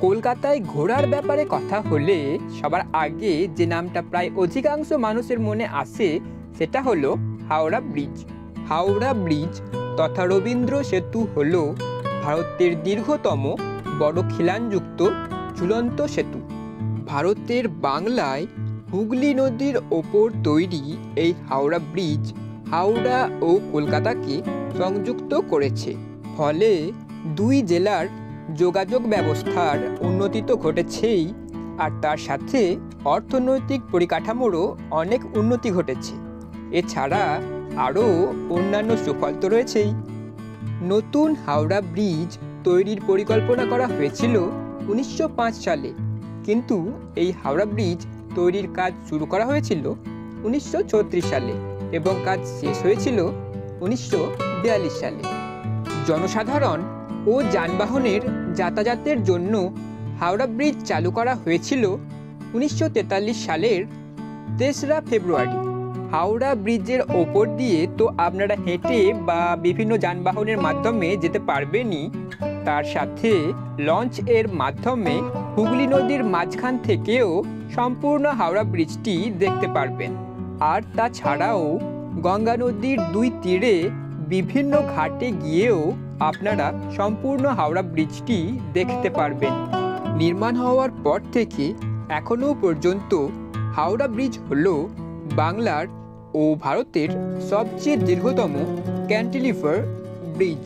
কলকাতায় ঘোরার ব্যাপারে কথা হলে সবার আগে যে নামটা প্রায় অধিকাংশ মানুষের মনে আসে সেটা হলো হাওড়া ব্রিজ। হাওড়া ব্রিজ তথা রবীন্দ্র সেতু হলো ভারতের দীর্ঘতম বড় খিলানযুক্ত ঝুলন্ত সেতু। ভারতের বাংলায় হুগলি নদীর ওপর তৈরি এই হাওড়া ব্রিজ হাওড়া ও কলকাতাকে সংযুক্ত করেছে। ফলে দুই জেলার যোগাযোগ ব্যবস্থার উন্নতি তো ঘটেছেই, আর তার সাথে অর্থনৈতিক পরিকাঠামোরও অনেক উন্নতি ঘটেছে। এছাড়া আরও অন্যান্য সুফল তো রয়েছেই। নতুন হাওড়া ব্রিজ তৈরির পরিকল্পনা করা হয়েছিল 1905 সালে, কিন্তু এই হাওড়া ব্রিজ তৈরির কাজ শুরু করা হয়েছিল 1936 সালে এবং কাজ শেষ হয়েছিল 1942 সালে। জনসাধারণ ও যানবাহনের যাতায়াতের জন্য হাওড়া ব্রিজ চালু করা হয়েছিল 1943 সালের 3রা ফেব্রুয়ারি। হাওড়া ব্রিজের ওপর দিয়ে তো আপনারা হেঁটে বা বিভিন্ন যানবাহনের মাধ্যমে যেতে পারবেনই, তার সাথে লঞ্চ এর মাধ্যমে হুগলি নদীর মাঝখান থেকেও সম্পূর্ণ হাওড়া ব্রিজটি দেখতে পারবেন। আর তাছাড়াও গঙ্গা নদীর দুই তীরে বিভিন্ন ঘাটে গিয়েও আপনারা সম্পূর্ণ হাওড়া ব্রিজটি দেখতে পারবেন। নির্মাণ হওয়ার পর থেকে এখনও পর্যন্ত হাওড়া ব্রিজ হলো বাংলার ও ভারতের সবচেয়ে দীর্ঘতম ক্যান্টিলিভার ব্রিজ।